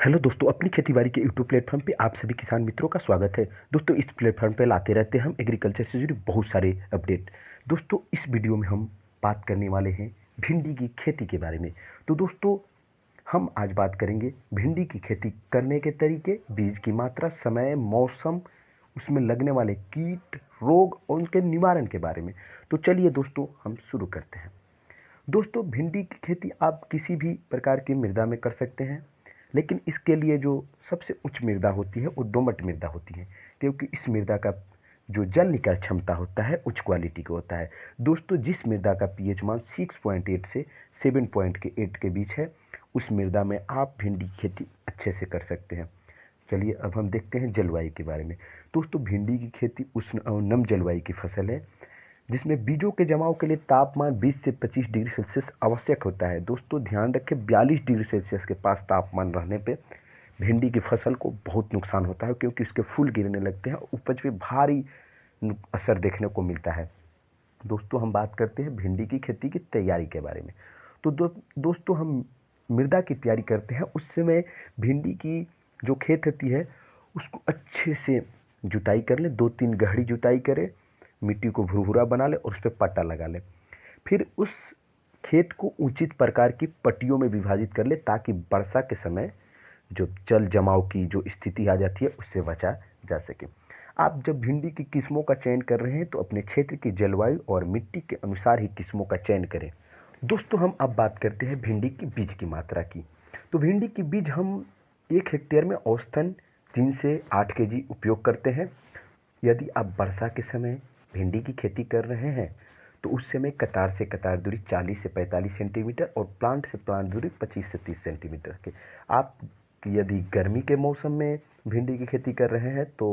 Hello दोस्तों, अपनी खेतीबाड़ी के यूट्यूब प्लेटफॉर्म पे आप सभी किसान मित्रों का स्वागत है। दोस्तों, इस प्लेटफॉर्म पे लाते रहते हैं हम एग्रीकल्चर से जुड़ी बहुत सारे अपडेट। दोस्तों, इस वीडियो में हम बात करने वाले हैं भिंडी की खेती के बारे में। तो दोस्तों, हम आज बात करेंगे भिंडी की खेती करने के तरीके, बीज की मात्रा, समय, मौसम, उसमें लगने वाले कीट, रोग और उनके निवारण के बारे में। तो चलिए दोस्तों, हम शुरू करते हैं। दोस्तों, भिंडी की खेती आप किसी भी प्रकार की मृदा में कर सकते हैं, लेकिन इसके लिए जो सबसे उच्च मृदा होती है वो दोमट मृदा होती है, क्योंकि इस मृदा का जो जल निकाय क्षमता होता है उच्च क्वालिटी का होता है। दोस्तों, जिस मृदा का पीएच मान 6.8 से 7.8 के बीच है, उस मृदा में आप भिंडी की खेती अच्छे से कर सकते हैं। चलिए अब हम देखते हैं जलवायु के बारे में। दोस्तों, भिंडी की खेती उष्ण और नम जलवायु की फसल है, जिसमें बीजों के जमाव के लिए तापमान 20 से 25 डिग्री सेल्सियस आवश्यक होता है। दोस्तों, ध्यान रखें, 42 डिग्री सेल्सियस के पास तापमान रहने पे भिंडी की फसल को बहुत नुकसान होता है, क्योंकि उसके फूल गिरने लगते हैं, उपज पे भारी असर देखने को मिलता है। दोस्तों, हम बात करते हैं भिंडी की खेती की तैयारी के बारे में। तो दोस्तों, हम मृदा की तैयारी करते हैं, उस समय भिंडी की जो खेत होती है उसको अच्छे से जुताई कर लें, 2-3 गहरी जुताई करें, मिट्टी को भुरभुरा बना लें और उस पर पट्टा लगा लें। फिर उस खेत को उचित प्रकार की पट्टियों में विभाजित कर लें, ताकि वर्षा के समय जो जल जमाव की जो स्थिति आ जाती है उससे बचा जा सके। आप जब भिंडी की किस्मों का चयन कर रहे हैं तो अपने क्षेत्र की जलवायु और मिट्टी के अनुसार ही किस्मों का चयन करें। दोस्तों, हम अब बात करते हैं भिंडी की बीज की मात्रा की। तो भिंडी की बीज हम 1 हेक्टेयर में औसतन 3 से 8 केजी उपयोग करते हैं। यदि आप वर्षा के समय भिंडी की खेती कर रहे हैं तो उस समय कतार से कतार दूरी 40 से 45 सेंटीमीटर और प्लांट से प्लांट दूरी 25 से 30 सेंटीमीटर के। आप यदि गर्मी के मौसम में भिंडी की खेती कर रहे हैं तो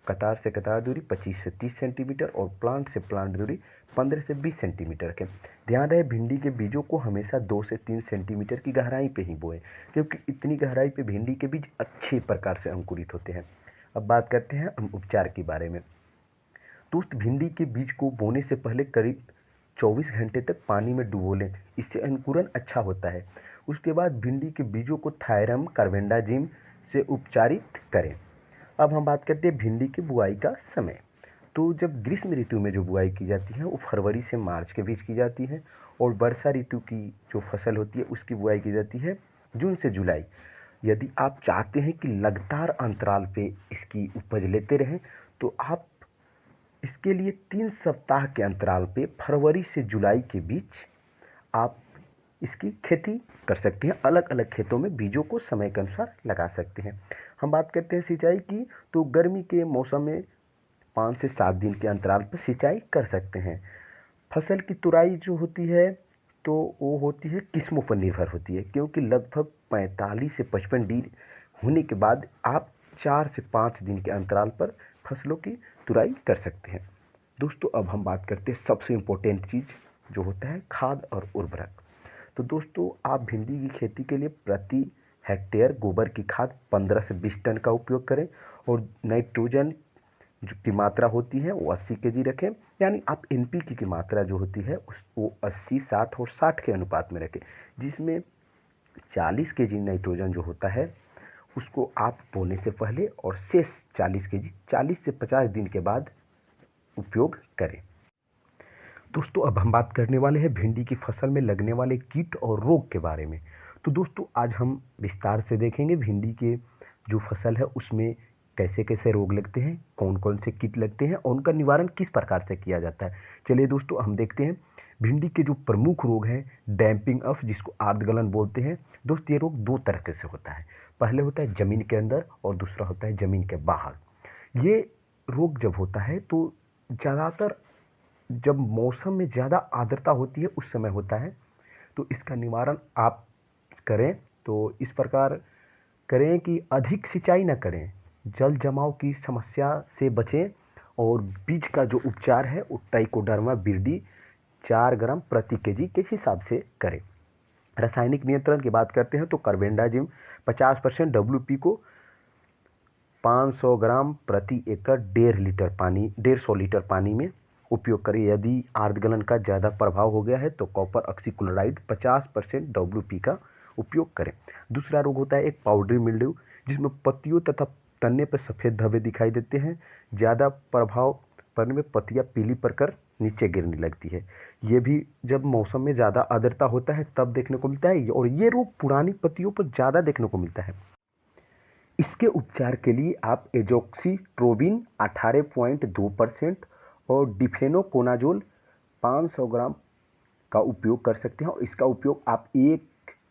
कतार से कतार दूरी 25 से 30 सेंटीमीटर और प्लांट से प्लांट दूरी 15 से 20 सेंटीमीटर के। ध्यान रहे, भिंडी के बीजों को हमेशा 2 से 3 सेंटीमीटर की गहराई पे ही बोएं, क्योंकि इतनी गहराई पे भिंडी के बीज अच्छे प्रकार से अंकुरित होते हैं। अब बात करते हैं हम उपचार के बारे में। दोस्त, भिंडी के बीज को बोने से पहले करीब 24 घंटे तक पानी में डुबो लें, इससे अंकुरन अच्छा होता है। उसके बाद भिंडी के बीजों को थायरम कार्बेंडाजिम से उपचारित करें। अब हम बात करते हैं भिंडी की बुआई का समय। तो जब ग्रीष्म ऋतु में जो बुआई की जाती है वो फरवरी से मार्च के बीच की जाती है, और वर्षा ऋतु की जो फसल होती है उसकी बुआई की जाती है जून से जुलाई। यदि आप चाहते हैं कि लगातार अंतराल पे इसकी उपज लेते रहें तो आप इसके लिए 3 सप्ताह के अंतराल पे फरवरी से जुलाई के बीच आप इसकी खेती कर सकते हैं। अलग अलग खेतों में बीजों को समय के अनुसार लगा सकते हैं। हम बात करते हैं सिंचाई की। तो गर्मी के मौसम में 5 से 7 दिन के अंतराल पर सिंचाई कर सकते हैं। फसल की तुराई जो होती है तो वो होती है किस्मों पर निर्भर होती है, क्योंकि लगभग 45 से 55 दिन होने के बाद आप 4 से 5 दिन के अंतराल पर फसलों की तुराई कर सकते हैं। दोस्तों, अब हम बात करते हैं सबसे इम्पोर्टेंट चीज़ जो होता है खाद और उर्वरक। तो दोस्तों, आप भिंडी की खेती के लिए प्रति हेक्टेयर गोबर की खाद 15 से 20 टन का उपयोग करें, और नाइट्रोजन जो की मात्रा होती है वो 80 केजी रखें। यानी आप एनपीके की मात्रा जो होती है वो 80, 60 और 60 के अनुपात में रखें, जिसमें 40 केजी नाइट्रोजन जो होता है उसको आप बोने से पहले और शेष 40 केजी 40 से 50 दिन के बाद उपयोग करें। दोस्तों, अब हम बात करने वाले हैं भिंडी की फसल में लगने वाले कीट और रोग के बारे में। तो दोस्तों, आज हम विस्तार से देखेंगे भिंडी के जो फसल है उसमें कैसे कैसे रोग लगते हैं, कौन कौन से कीट लगते हैं और उनका निवारण किस प्रकार से किया जाता है। चलिए दोस्तों, हम देखते हैं भिंडी के जो प्रमुख रोग हैं। डैम्पिंग ऑफ, जिसको आर्द्रगलन बोलते हैं। दोस्त, ये रोग 2 तरह से होता है। पहले होता है ज़मीन के अंदर और दूसरा होता है ज़मीन के बाहर। ये रोग जब होता है तो ज़्यादातर जब मौसम में ज़्यादा आर्द्रता होती है उस समय होता है। तो इसका निवारण आप करें तो इस प्रकार करें कि अधिक सिंचाई न करें, जल जमाव की समस्या से बचें, और बीज का जो उपचार है वो ट्राइकोडर्मा विरिडी 4 ग्राम प्रति केजी के हिसाब से करें। रासायनिक नियंत्रण की बात करते हैं तो कार्बेंडाजिम 50% WP को 500 ग्राम प्रति एकड़ 150 लीटर पानी में उपयोग करें। यदि आर्द्रगलन का ज़्यादा प्रभाव हो गया है तो कॉपर ऑक्सीक्लोराइड 50% WP का उपयोग करें। दूसरा रोग होता है एक पाउडरी मिल्ड्यू, जिसमें पत्तियों तथा तने पर सफ़ेद धब्बे दिखाई देते हैं। ज़्यादा प्रभाव पड़ने में पत्तियां पीली पड़कर नीचे गिरने लगती है। ये भी जब मौसम में ज़्यादा आर्द्रता होता है तब देखने को मिलता है, और ये रोग पुरानी पत्तियों पर ज़्यादा देखने को मिलता है। इसके उपचार के लिए आप एजोक्सिट्रोबिन 18.2% और डिफेनोकोनाजोल 500 ग्राम का उपयोग कर सकते हैं, और इसका उपयोग आप 1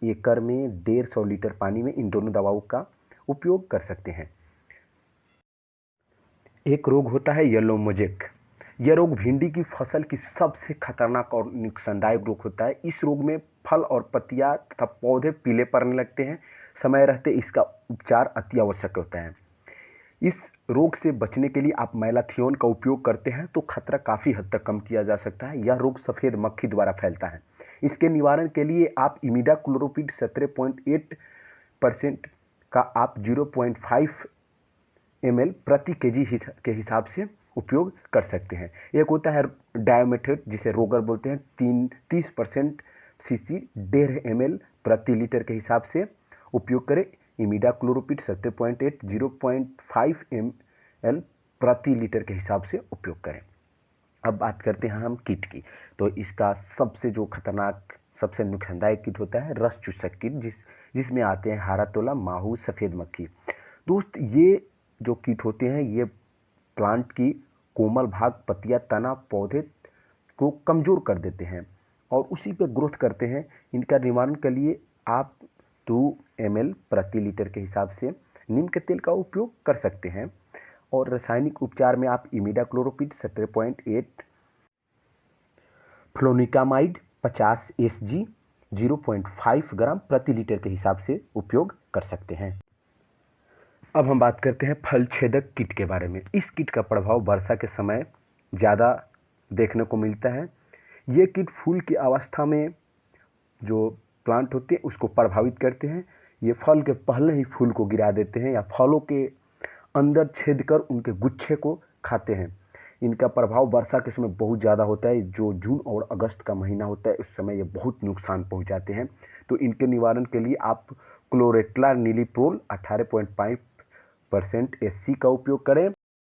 एकड़ में 150 लीटर पानी में इन दोनों दवाओं का उपयोग कर सकते हैं। एक रोग होता है येलो मोजेक। यह रोग भिंडी की फसल की सबसे खतरनाक और नुकसानदायक रोग होता है। इस रोग में फल और पत्तियां तथा पौधे पीले पड़ने लगते हैं। समय रहते इसका उपचार अति आवश्यक होता है। इस रोग से बचने के लिए आप मैलाथियोन का उपयोग करते हैं तो खतरा काफ़ी हद तक कम किया जा सकता है। यह रोग सफ़ेद मक्खी द्वारा फैलता है। इसके निवारण के लिए आप इमिडाक्लोप्रिड 17.8% का आप 0.5 ml प्रति केजी के हिसाब से उपयोग कर सकते हैं। एक होता है डायोमेथेट, जिसे रोगर बोलते हैं, 30% cc 1.5 ml प्रति लीटर के हिसाब से उपयोग करें। इमिडाक्लोप्रिड 17.8 0.5 ml प्रति लीटर के हिसाब से उपयोग करें। अब बात करते हैं हम कीट की। तो इसका सबसे जो खतरनाक, सबसे नुकसानदायक कीट होता है रस चूसक कीट, जिसमें आते हैं हरा तोला, माहू, सफ़ेद मक्खी। दोस्त, ये जो कीट होते हैं ये प्लांट की कोमल भाग, पत्तियां, तना, पौधे को कमज़ोर कर देते हैं और उसी पे ग्रोथ करते हैं। इनका निवारण के लिए आप 2 ml प्रति लीटर के हिसाब से नीम के तेल का उपयोग कर सकते हैं, और रासायनिक उपचार में आप इमिडाक्लोप्रिड 17.8, फ्लोनिकामाइड 50 SG 0.5 ग्राम प्रति लीटर के हिसाब से उपयोग कर सकते हैं। अब हम बात करते हैं फल छेदक कीट के बारे में। इस कीट का प्रभाव वर्षा के समय ज़्यादा देखने को मिलता है। ये कीट फूल की अवस्था में जो प्लांट होते हैं उसको प्रभावित करते हैं। ये फल के पहले ही फूल को गिरा देते हैं या फलों के अंदर छेद कर उनके गुच्छे को खाते हैं। इनका प्रभाव वर्षा के समय बहुत ज़्यादा होता है। जो जून और अगस्त का महीना होता है उस समय ये बहुत नुकसान पहुंचाते हैं। तो इनके निवारण के लिए आप क्लोरेट्ला नीलीप्रोल 18.5% SC का उपयोग करें,